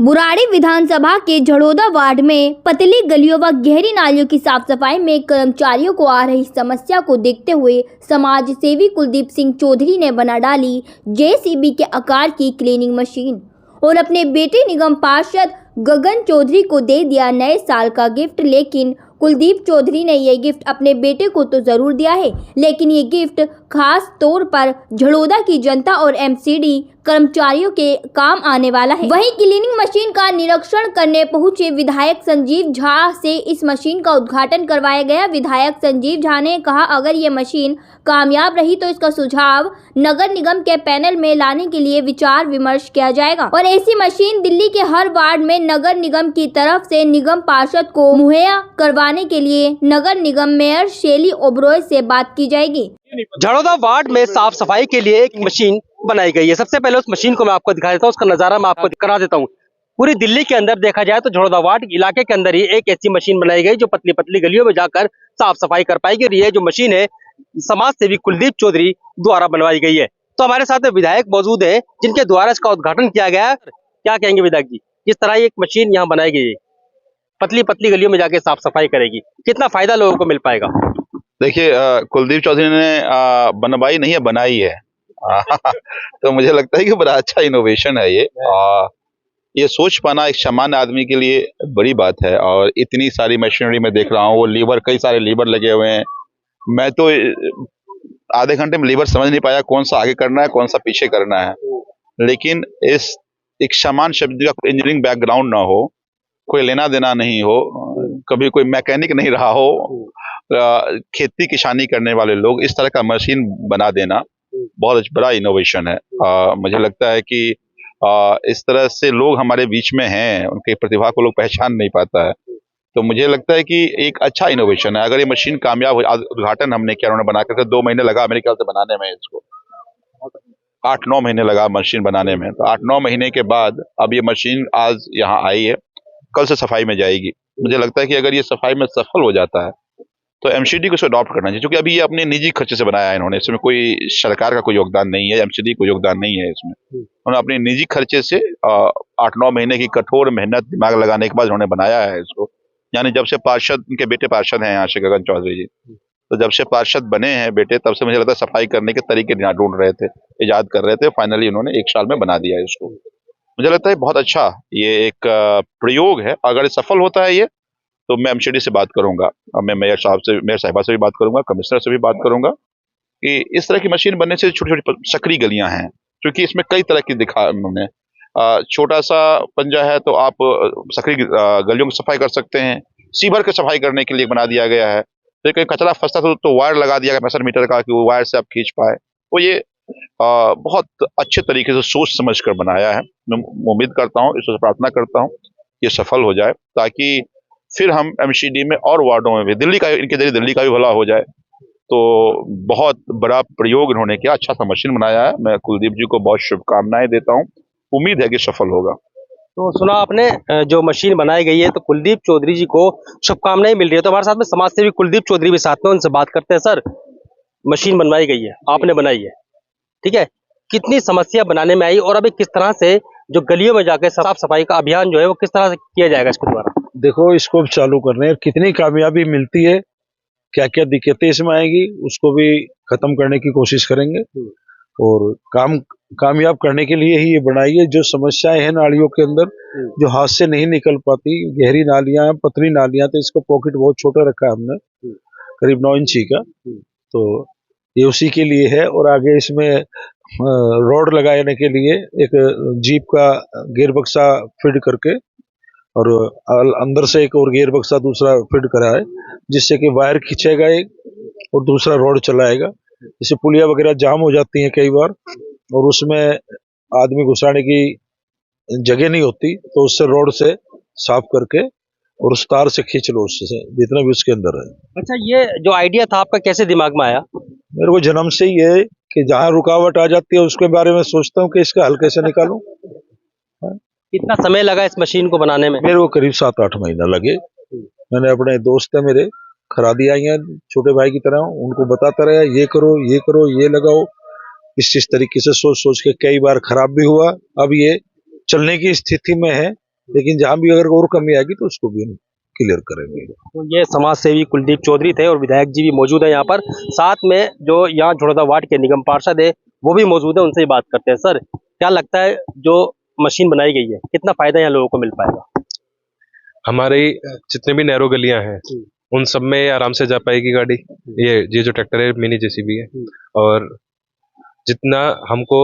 बुराड़ी विधानसभा के झड़ोदा वार्ड में पतली गलियों व गहरी नालियों की साफ सफाई में कर्मचारियों को आ रही समस्या को देखते हुए समाज सेवी कुलदीप सिंह चौधरी ने बना डाली जेसीबी के आकार की क्लीनिंग मशीन और अपने बेटे निगम पार्षद गगन चौधरी को दे दिया नए साल का गिफ्ट। लेकिन कुलदीप चौधरी ने ये गिफ्ट अपने बेटे को तो जरूर दिया है, लेकिन ये गिफ्ट खास तौर पर झड़ोदा की जनता और एमसीडी कर्मचारियों के काम आने वाला है। वहीं क्लीनिंग मशीन का निरीक्षण करने पहुंचे विधायक संजीव झा से इस मशीन का उद्घाटन करवाया गया। विधायक संजीव झा ने कहा, अगर ये मशीन कामयाब रही तो इसका सुझाव नगर निगम के पैनल में लाने के लिए विचार विमर्श किया जाएगा और ऐसी मशीन दिल्ली के हर वार्ड में नगर निगम की तरफ से निगम पार्षद को मुहैया करवाने के लिए नगर निगम मेयर शेली ओबरॉय से बात की जाएगी। झड़ोदा वार्ड में साफ सफाई के लिए एक मशीन बनाई गई है। सबसे पहले उस मशीन को मैं आपको दिखा देता हूँ, उसका नजारा मैं आपको करा देता हूँ। पूरी दिल्ली के अंदर देखा जाए तो झड़ोदा वार्ड इलाके के अंदर ही एक ऐसी मशीन बनाई गई जो पतली पतली गलियों में जाकर साफ सफाई कर पाएगी और ये जो मशीन है समाज सेवी कुलदीप चौधरी द्वारा बनवाई गई है। तो हमारे साथ विधायक मौजूद है जिनके द्वारा इसका उद्घाटन किया गया। क्या कहेंगे विधायक जी, जिस तरह एक मशीन यहाँ बनाई गई है पतली पतली गलियों में जाके साफ सफाई करेगी, कितना फायदा लोगों को मिल पाएगा? देखिए, कुलदीप चौधरी ने बनवाई नहीं है, बनाई है। तो मुझे लगता है कि बड़ा अच्छा इनोवेशन है ये सोच पाना एक सामान्य आदमी के लिए बड़ी बात है। और इतनी सारी मशीनरी में देख रहा हूँ, वो लीवर, कई सारे लीवर लगे हुए हैं। मैं तो आधे घंटे में लीवर समझ नहीं पाया कौन सा आगे करना है कौन सा पीछे करना है। लेकिन इस एक सामान्य शब्द का इंजीनियरिंग बैकग्राउंड ना हो, कोई लेना देना नहीं हो, कभी कोई मैकेनिक नहीं रहा हो, खेती किसानी करने वाले लोग, इस तरह का मशीन बना देना बहुत बड़ा इनोवेशन है। मुझे लगता है कि इस तरह से लोग हमारे बीच में हैं, उनकी प्रतिभा को लोग पहचान नहीं पाता है। तो मुझे लगता है कि एक अच्छा इनोवेशन है। अगर ये मशीन कामयाब हो, उद्घाटन हमने किया, उन्होंने बना करके 2 महीने लगा मेरे ख्याल से बनाने में, इसको 8-9 महीने लगा मशीन बनाने में। तो 8-9 महीने के बाद अब ये मशीन आज यहाँ आई है, कल से सफाई में जाएगी। मुझे लगता है कि अगर ये सफाई में सफल हो जाता है तो एमसीडी को इसे अडॉप्ट करना चाहिए, क्योंकि अभी ये अपने निजी खर्चे से बनाया है इन्होंने। इसमें कोई सरकार का कोई योगदान नहीं है, एमसीडी को योगदान नहीं है इसमें। उन्होंने अपने निजी खर्चे से 8-9 महीने की कठोर मेहनत दिमाग लगाने के बाद उन्होंने बनाया है इसको। यानी जब से पार्षद, उनके बेटे पार्षद हैं यहाँ से गगन चौधरी जी, तो जब से पार्षद बने हैं बेटे, तब से मुझे लगता है सफाई करने के तरीके ढूंढ रहे थे, इजाद कर रहे थे। फाइनली उन्होंने 1 साल में बना दिया है इसको। मुझे लगता है बहुत अच्छा ये एक प्रयोग है। अगर सफल होता है ये, तो मैं एमसीडी से बात करूंगा, मैं मेयर साहिबा से भी बात करूंगा, कमिश्नर से भी बात करूंगा कि इस तरह की मशीन बनने से छोटी छोटी सकरी गलियां हैं, क्योंकि इसमें कई तरह की दिखा उन्होंने। छोटा सा पंजा है तो आप सकरी गलियों की सफाई कर सकते हैं। सीवर की सफाई करने के लिए बना दिया गया है। तो कहीं कचरा फंसता तो वायर लगा दिया गया प्रेशर मीटर का, कि वो वायर से आप खींच पाए। तो ये बहुत अच्छे तरीके से सोच समझ कर बनाया है। मैं उम्मीद करता हूँ, ईश्वर से प्रार्थना करता हूँ ये सफल हो जाए, ताकि फिर हम एमसीडी में और वार्डों में भी, दिल्ली का, इनके जरिए दिल्ली का भी भला हो जाए। तो बहुत बड़ा प्रयोग इन्होंने किया, अच्छा सा मशीन बनाया है। मैं कुलदीप जी को बहुत शुभकामनाएं देता हूँ, उम्मीद है कि सफल होगा। तो सुना आपने, जो मशीन बनाई गई है, तो कुलदीप चौधरी जी को शुभकामनाएं मिल रही है। तो हमारे साथ में समाज सेवी कुलदीप चौधरी भी साथ में, उनसे बात करते हैं। सर, मशीन बनवाई गई है, आपने बनाई है, ठीक है, कितनी समस्या बनाने में आई और अभी किस तरह से जो गलियों में जाकर साफ सफाई का अभियान जो है वो किस तरह से किया जाएगा इसके द्वारा? देखो, इसको चालू करने और कितनी कामयाबी मिलती है, क्या क्या दिक्कतें इसमें आएंगी, उसको भी खत्म करने की कोशिश करेंगे। और कामयाब करने के लिए ही ये बनाई है। जो समस्याएं हैं नालियों के अंदर, जो हाथ से नहीं निकल पाती, गहरी नालियां, पतली नालियां, तो इसका पॉकेट बहुत छोटा रखा है हमने, करीब 9 इंची का। तो ये उसी के लिए है। और आगे इसमें रोड लगाने के लिए एक जीप का गियर बक्सा फिट करके, और अंदर से एक और गियर बक्सा दूसरा फिट करा है, जिससे कि वायर खींचेगा एक और दूसरा रोड चलाएगा। जैसे पुलिया वगैरह जाम हो जाती हैं कई बार, और उसमें आदमी घुसाने की जगह नहीं होती, तो उससे रोड से साफ करके और उस तार से खींच लो, उससे जितना भी उसके अंदर है। अच्छा, ये जो आइडिया था आपका कैसे दिमाग में आया? मेरे को जन्म से ही है कि जहाँ रुकावट आ जाती है उसके बारे में सोचता हूँ कि इसका हल कैसे निकालूं। कितना समय लगा इस मशीन को बनाने में? मेरे को करीब 7-8 महीना लगे। मैंने अपने दोस्त है मेरे, खरादी आई हैं छोटे भाई की तरह, उनको बताता रहा, ये करो, ये करो, ये लगाओ, इस तरीके से सोच सोच के कई बार खराब भी हुआ। अब ये चलने की स्थिति में है, लेकिन जहाँ भी अगर और कमी आएगी तो उसको भी हम क्लियर करेंगे। तो ये समाज सेवी कुलदीप चौधरी थे और विधायक जी भी मौजूद है यहाँ पर, साथ में जो यहाँ झड़ौदा वार्ड के निगम पार्षद है वो भी मौजूद है, उनसे ही बात करते हैं। सर, क्या लगता है जो मशीन बनाई गई है कितना फायदा यहाँ लोगों को मिल पाएगा? हमारे जितने भी नैरो गलियां हैं उन सब में आराम से जा पाएगी गाड़ी। ये जो ट्रैक्टर है मिनी जेसीबी है, और जितना हमको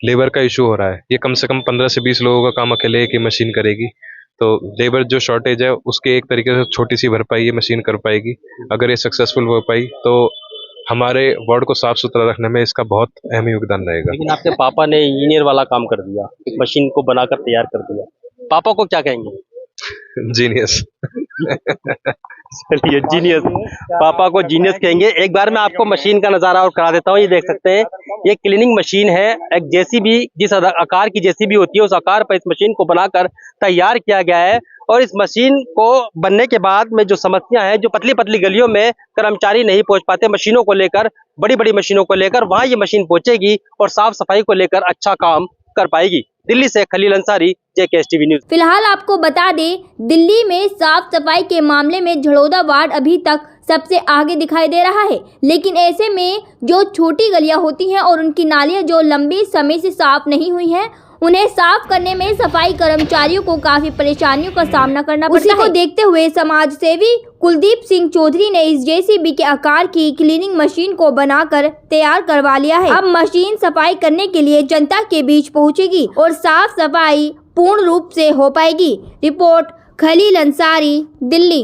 लेबर का इशू हो रहा है, ये कम से कम 15 से 20 लोगों का काम अकेले एक ही मशीन करेगी। तो लेबर जो शॉर्टेज है उसके एक तरीके से छोटी सी भरपाई ये मशीन कर पाएगी। अगर ये सक्सेसफुल हो पाई तो हमारे वार्ड को साफ सुथरा रखने में इसका बहुत अहम योगदान रहेगा। लेकिन आपके पापा ने इंजीनियर वाला काम कर दिया, मशीन को बनाकर तैयार कर दिया, पापा को क्या कहेंगे? जीनियस। चलिए, जीनियस, पापा को जीनियस कहेंगे। एक बार मैं आपको मशीन का नजारा और करा देता हूँ। ये देख सकते हैं, ये क्लीनिंग मशीन है। एक जेसीबी जिस आकार की जेसीबी होती है उस आकार पर इस मशीन को बनाकर तैयार किया गया है। और इस मशीन को बनने के बाद में जो समस्या है, जो पतली पतली गलियों में कर्मचारी नहीं पहुंच पाते मशीनों को लेकर, बड़ी बड़ी मशीनों को लेकर, वहां ये मशीन पहुंचेगी और साफ सफाई को लेकर अच्छा काम कर पाएगी। दिल्ली से खलील अंसारी, JKSTV न्यूज। फिलहाल आपको बता दें, दिल्ली में साफ सफाई के मामले में झड़ौदा वार्ड अभी तक सबसे आगे दिखाई दे रहा है। लेकिन ऐसे में जो छोटी गलियां होती हैं और उनकी नालियां जो लंबे समय से साफ नहीं हुई हैं, उन्हें साफ करने में सफाई कर्मचारियों को काफी परेशानियों का सामना करना पड़ता है। उसी को देखते हुए समाज सेवी कुलदीप सिंह चौधरी ने इस जेसीबी के आकार की क्लीनिंग मशीन को बनाकर तैयार करवा लिया है। अब मशीन सफाई करने के लिए जनता के बीच पहुंचेगी और साफ सफाई पूर्ण रूप से हो पाएगी। रिपोर्ट खलील अंसारी, दिल्ली।